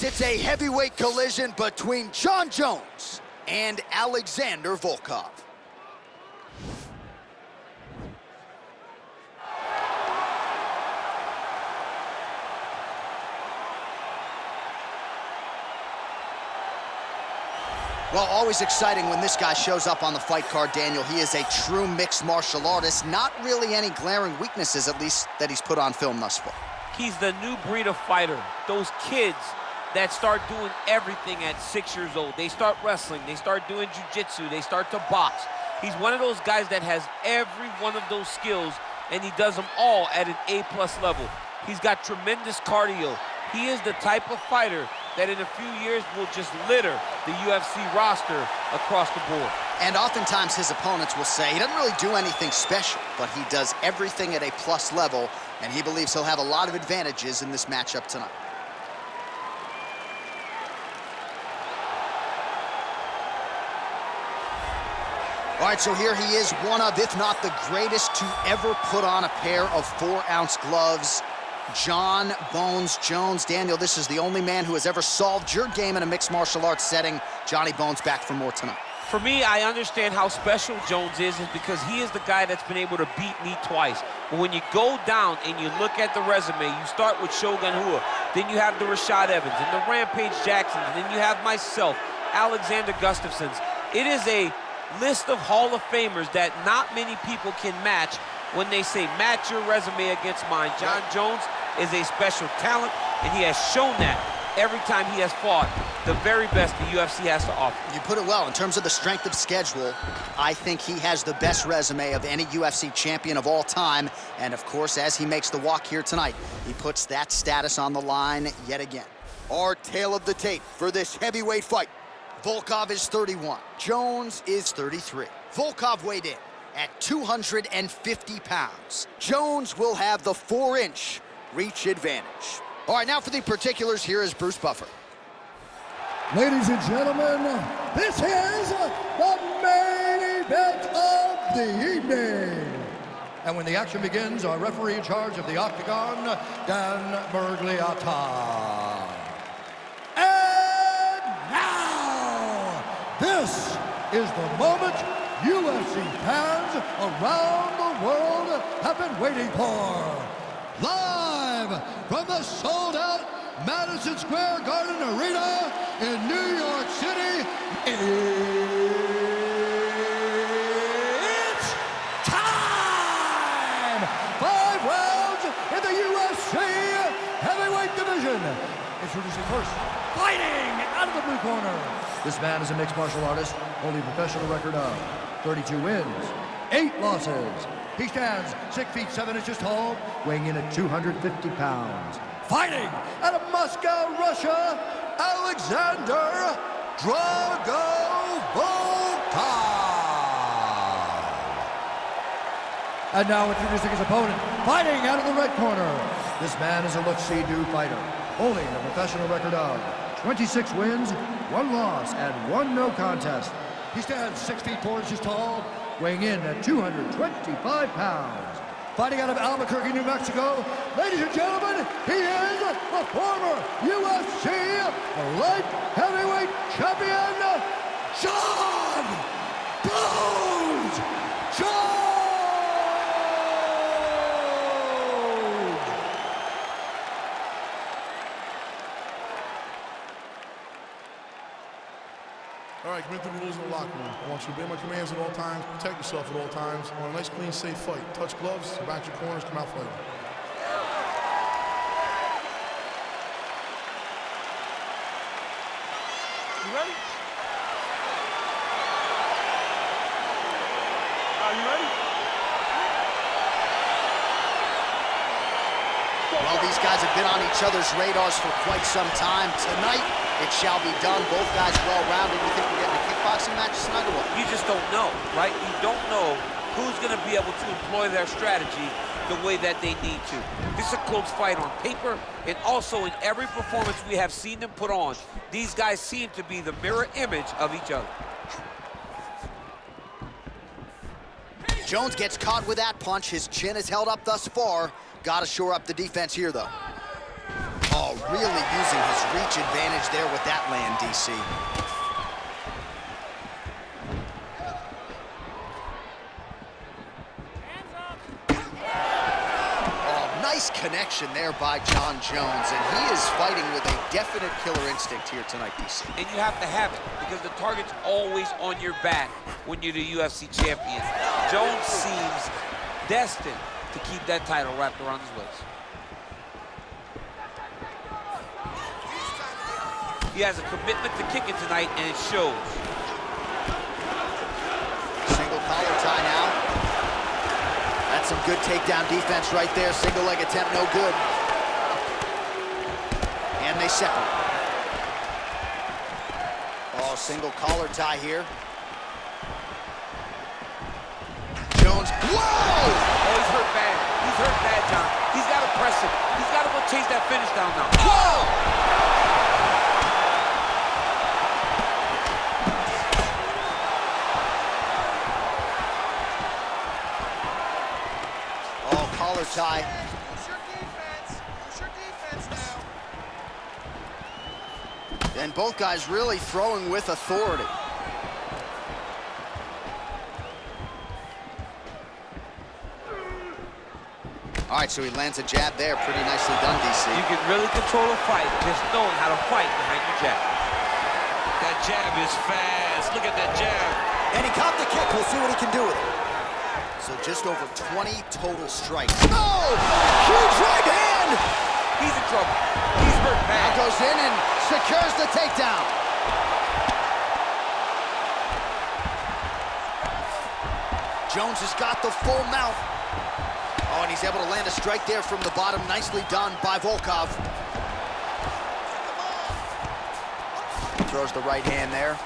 It's a heavyweight collision between Jon Jones and Alexander Volkov. Well, always exciting when this guy shows up on the fight card, Daniel. He is a true mixed martial artist. Not really any glaring weaknesses, at least, that he's put on film thus far. He's the new breed of fighter. Those kids that start doing everything at 6 years old. They start wrestling, they start doing jiu-jitsu, they start to box. He's one of those guys that has every one of those skills, and he does them all at an A+ level. He's got tremendous cardio. He is the type of fighter that in a few years will just litter the UFC roster across the board. And oftentimes his opponents will say he doesn't really do anything special, but he does everything at a plus level, and he believes he'll have a lot of advantages in this matchup tonight. All right, so here he is, one of, if not the greatest to ever put on a pair of 4-ounce gloves. Jon Bones Jones. Daniel, this is the only man who has ever solved your game in a mixed martial arts setting. Johnny Bones back for more tonight. For me, I understand how special Jones is because he is the guy that's been able to beat me twice. But when you go down and you look at the resume, you start with Shogun Rua, then you have the Rashad Evans and the Rampage Jacksons, and then you have myself, Alexander Gustafsson's. It is a list of Hall of Famers that not many people can match when they say match your resume against mine. Jon Jones is a special talent, and he has shown that every time he has fought the very best the UFC has to offer. You put it well. In terms of the strength of schedule, I think he has the best resume of any UFC champion of all time. And of course, as he makes the walk here tonight, he puts that status on the line yet again. Our tale of the tape for this heavyweight fight. Volkov is 31. Jones is 33. Volkov weighed in at 250 pounds. Jones will have the 4-inch reach advantage. All right, now for the particulars, here is Bruce Buffer. Ladies and gentlemen, this is the main event of the evening. And when the action begins, our referee in charge of the Octagon, Dan Bergliata. And now, this is the moment UFC fans around the world have been waiting for. Live from the sold-out Madison Square Garden Arena in New York City, it's time! 5 rounds in the UFC heavyweight division. Introducing first, fighting out of the blue corner. This man is a mixed martial artist, holding a professional record of 32 wins, 8 losses. He stands 6 feet 7 inches tall, weighing in at 250 pounds. Fighting out of Moscow, Russia, Alexander Drago Volkov. And now introducing his opponent, fighting out of the red corner. This man is a look-see-do fighter, holding a professional record of 26 wins, 1 loss, and 1 no contest. He stands 6 feet 4 inches tall, weighing in at 225 pounds. Fighting out of Albuquerque, New Mexico, ladies and gentlemen, he is the former UFC light heavyweight champion, Jon Bones Jones! All right, commit to the rules in the locker room. I want you to obey my commands at all times, protect yourself at all times. I want a nice, clean, safe fight. Touch gloves, back your corners, come out fighting. You ready? Are you ready? Well, these guys have been on each other's radars for quite some time. Tonight, it shall be done. Both guys well-rounded. You think we're getting a kickboxing match tonight or what? You just don't know, right? You don't know who's going to be able to employ their strategy the way that they need to. This is a close fight on paper, and also in every performance we have seen them put on, these guys seem to be the mirror image of each other. Jones gets caught with that punch. His chin is held up thus far. Got to shore up the defense here, though. Oh, really using his reach advantage there with that land, DC. Oh, nice connection there by Jon Jones, and he is fighting with a definite killer instinct here tonight, DC. And you have to have it, because the target's always on your back when you're the UFC champion. Jones seems destined to keep that title wrapped around his waist. He has a commitment to kicking tonight, and it shows. Single collar tie now. That's some good takedown defense right there. Single leg attempt, no good. And they separate. Oh, single collar tie here. Jones, whoa! Oh, he's hurt bad. He's hurt bad, John. He's got to press him. He's got to go chase that finish down now. Whoa! Collar tie. Use your defense now. And both guys really throwing with authority. All right, so he lands a jab there. Pretty nicely done, DC. You can really control a fight just knowing how to fight behind your jab. That jab is fast. Look at that jab. And he caught the kick. We'll see what he can do with it. So just over 20 total strikes. Oh! Huge right hand! He's in trouble. He's hurt bad. Now goes in and secures the takedown. Jones has got the full mount. Oh, and he's able to land a strike there from the bottom. Nicely done by Volkov. Throws the right hand there.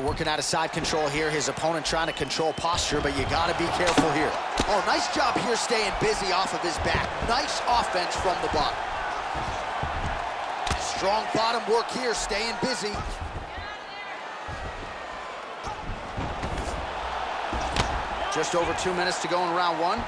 Working out of side control here. His opponent trying to control posture, but you got to be careful here. Oh, nice job here staying busy off of his back. Nice offense from the bottom. Strong bottom work here, staying busy. Just over 2 minutes to go in round one.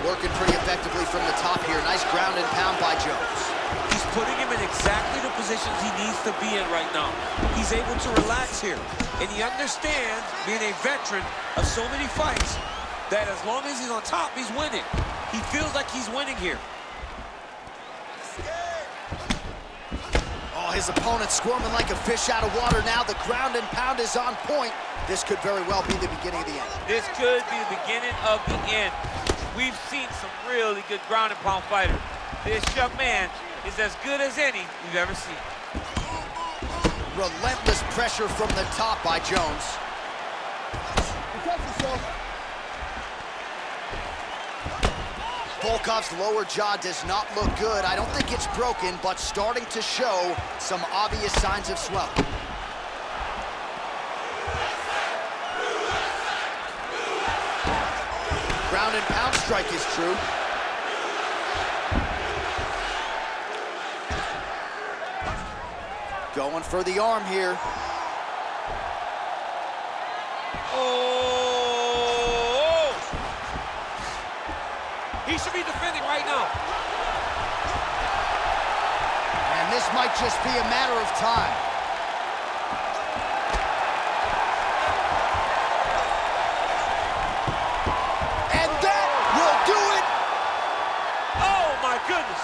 Working pretty effectively from the top here. Nice ground and pound by Jones. He's putting him in exactly the positions he needs to be in right now. He's able to relax here. And he understands, being a veteran of so many fights, that as long as he's on top, he's winning. He feels like he's winning here. Oh, his opponent squirming like a fish out of water now. The ground and pound is on point. This could very well be the beginning of the end. This could be the beginning of the end. We've seen some really good ground and pound fighters. This young man is as good as any we've ever seen. Relentless pressure from the top by Jones. Volkov's lower jaw does not look good. I don't think it's broken, but starting to show some obvious signs of swelling. Ground and pound strike is true. Going for the arm here. Oh! He should be defending right now. And this might just be a matter of time. Goodness.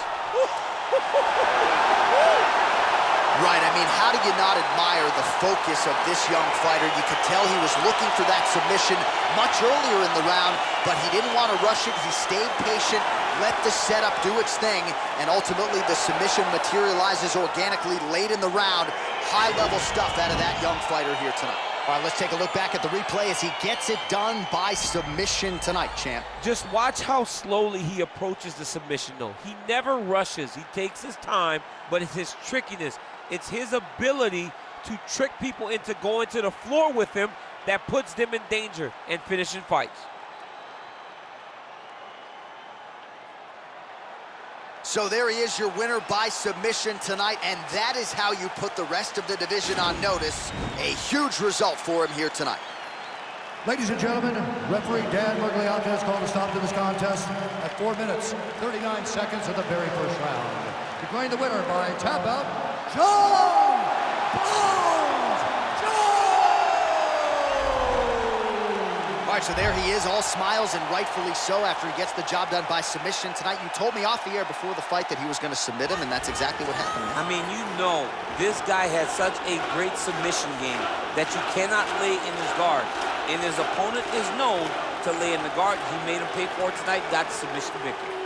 Right, I mean, how do you not admire the focus of this young fighter? You could tell he was looking for that submission much earlier in the round, but he didn't want to rush it. He stayed patient, let the setup do its thing, and ultimately the submission materializes organically late in the round. High-level stuff out of that young fighter here tonight. All right, let's take a look back at the replay as he gets it done by submission tonight, champ. Just watch how slowly he approaches the submission, though. He never rushes. He takes his time, but it's his trickiness. It's his ability to trick people into going to the floor with him that puts them in danger and finishing fights. So there he is, your winner by submission tonight, and that is how you put the rest of the division on notice. A huge result for him here tonight. Ladies and gentlemen, referee Dan Mergliata has called a stop to this contest at 4 minutes, 39 seconds of the very first round. Declaring the winner by tap out, John Bones Jones! All right, so there he is, all smiles, and rightfully so, after he gets the job done by submission tonight. You told me off the air before the fight that he was going to submit him, and that's exactly what happened. I mean, you know, this guy has such a great submission game that you cannot lay in his guard. And his opponent is known to lay in the guard. He made him pay for it tonight, got the submission victory.